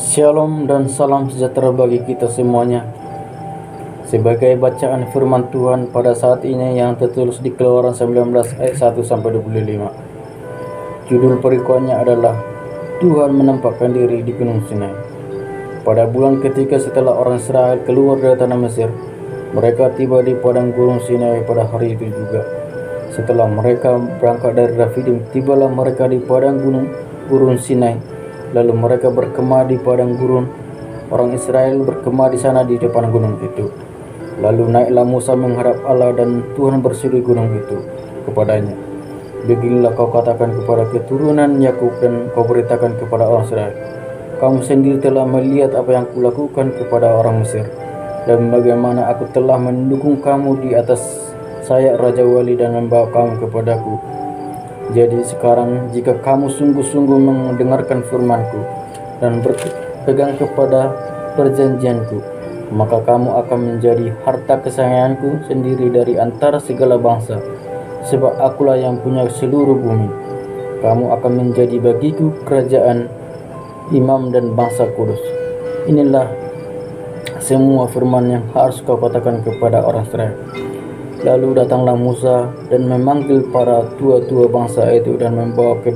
Shalom dan salam sejahtera bagi kita semuanya. Sebagai bacaan firman Tuhan pada saat ini yang tertulis di Keluaran 19 ayat 1 sampai 25. Judul perikutnya adalah Tuhan menampakkan diri di Gunung Sinai. Pada bulan ketiga setelah orang Israel keluar dari tanah Mesir, mereka tiba di padang Gunung Sinai pada hari itu juga. Setelah mereka berangkat dari Refidim, tibalah mereka di padang Gurun Sinai. Lalu mereka berkemah di padang gurun. Orang Israel berkemah di sana di depan gunung itu. Lalu naiklah Musa menghadap Allah, dan Tuhan berseru gunung itu kepadanya, "Beginilah kau katakan kepada keturunan Yakub dan kau beritakan kepada orang Israel, kamu sendiri telah melihat apa yang kulakukan kepada orang Mesir, dan bagaimana aku telah mendukung kamu di atas sayap Raja Wali dan membawa kamu kepadaku. Jadi sekarang jika kamu sungguh-sungguh mendengarkan firman-Ku dan berpegang kepada perjanjian-Ku, maka kamu akan menjadi harta kesayangan-Ku sendiri dari antara segala bangsa, sebab Akulah yang punya seluruh bumi. Kamu akan menjadi bagiku kerajaan, imam dan bangsa kudus." Inilah semua firman yang harus kau katakan kepada orang Israel. Lalu datanglah Musa dan memanggil para tua-tua bangsa itu dan membawa ke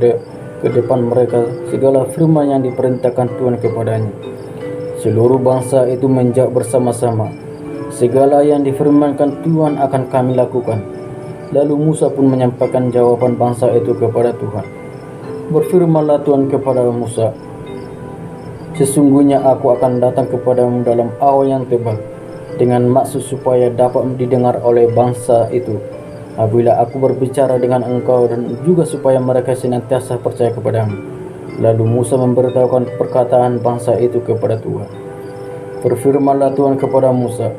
depan mereka segala firman yang diperintahkan Tuhan kepadanya. Seluruh bangsa itu menjawab bersama-sama, "Segala yang difirmankan Tuhan akan kami lakukan." Lalu Musa pun menyampaikan jawaban bangsa itu kepada Tuhan. "Berfirmanlah Tuhan kepada Musa, sesungguhnya aku akan datang kepadamu dalam awan yang tebal, dengan maksud supaya dapat didengar oleh bangsa itu apabila aku berbicara dengan engkau, dan juga supaya mereka senantiasa percaya kepadamu." Lalu Musa memberitahukan perkataan bangsa itu kepada Tuhan. Berfirmanlah Tuhan kepada Musa,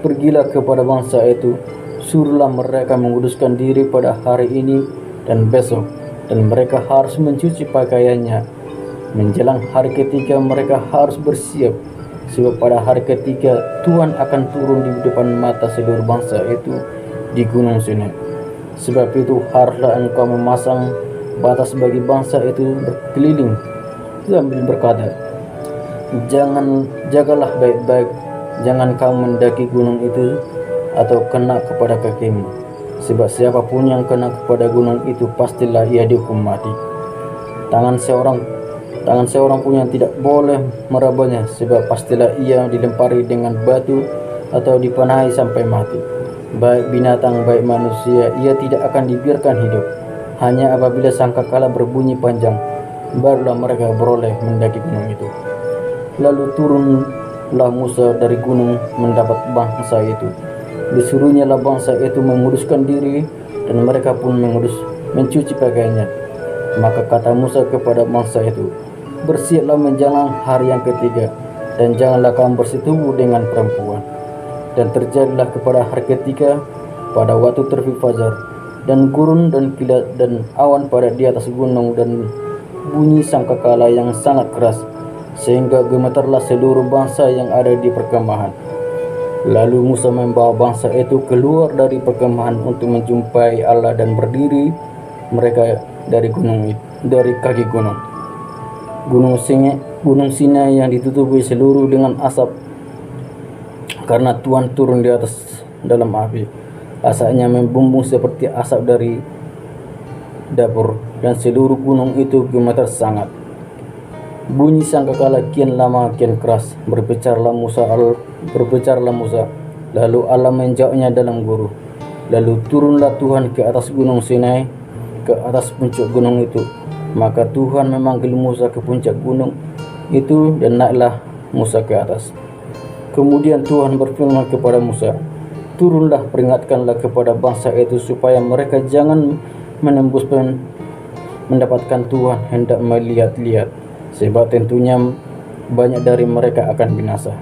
"Pergilah kepada bangsa itu, suruhlah mereka menguduskan diri pada hari ini dan besok, dan mereka harus mencuci pakaiannya. Menjelang hari ketiga mereka harus bersiap, sebab pada hari ketiga Tuhan akan turun di depan mata seluruh bangsa itu di Gunung Sinai. Sebab itu haruslah engkau memasang batas bagi bangsa itu berkeliling, sambil berkata, jagalah baik-baik, jangan kamu mendaki gunung itu atau kena kepada kakimu. Sebab siapapun yang kena kepada gunung itu pastilah ia dihukum mati. Tangan seorang pun yang tidak boleh merabanya, sebab pastilah ia dilempari dengan batu atau dipanai sampai mati. Baik binatang baik manusia ia tidak akan dibiarkan hidup. Hanya apabila sangkakala berbunyi panjang, barulah mereka beroleh mendaki gunung itu." Lalu turunlah Musa dari gunung mendapat bangsa itu. Disuruhnyalah bangsa itu menguduskan diri, dan mereka pun mencuci pakaiannya. Maka kata Musa kepada bangsa itu, "Bersiaplah menjelang hari yang ketiga, dan janganlah kamu bersetubuh dengan perempuan." Dan terjadilah kepada hari ketiga, pada waktu terbit fajar, dan gurun dan kilat dan awan pada di atas gunung, dan bunyi sangkakala yang sangat keras, sehingga gemetarlah seluruh bangsa yang ada di perkemahan. Lalu Musa membawa bangsa itu keluar dari perkemahan untuk menjumpai Allah, dan berdiri mereka dari kaki gunung. Gunung Sinai yang ditutupi seluruh dengan asap, karena Tuhan turun di atas dalam api. Asapnya membumbung seperti asap dari dapur, dan seluruh gunung itu gemetar sangat. Bunyi sangkakala kian lama kian keras. Berbicarlah Musa, lalu Allah menjawabnya dalam guru. Lalu turunlah Tuhan ke atas gunung Sinai, ke atas puncak gunung itu. Maka Tuhan memanggil Musa ke puncak gunung itu, dan naiklah Musa ke atas. Kemudian Tuhan berfirman kepada Musa, "Turunlah, peringatkanlah kepada bangsa itu supaya mereka jangan mendapatkan Tuhan hendak melihat-lihat, sebab tentunya banyak dari mereka akan binasa.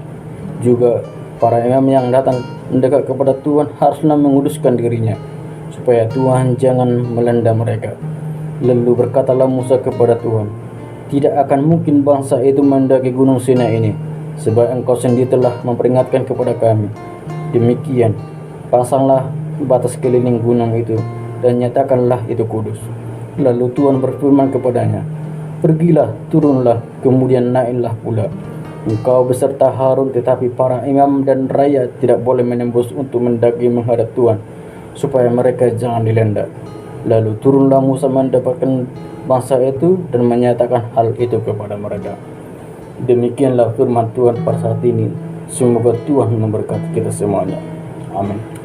Juga para imam yang datang mendekat kepada Tuhan haruslah menguduskan dirinya, supaya Tuhan jangan melanda mereka." Lalu berkatalah Musa kepada Tuhan, "Tidak akan mungkin bangsa itu mendaki gunung Sinai ini, sebab engkau sendiri telah memperingatkan kepada kami. Demikian, pasanglah batas keliling gunung itu, dan nyatakanlah itu kudus." Lalu Tuhan berfirman kepadanya, "Pergilah, turunlah, kemudian naiklah pula, Engkau beserta Harun, tetapi para imam dan rakyat tidak boleh menembus untuk mendaki menghadap Tuhan, supaya mereka jangan dilanda. Lalu turunlah Musa mendapatkan bangsa itu dan menyatakan hal itu kepada mereka. Demikianlah firman Tuhan pada saat ini. Semoga Tuhan memberkati kita semuanya. Amin.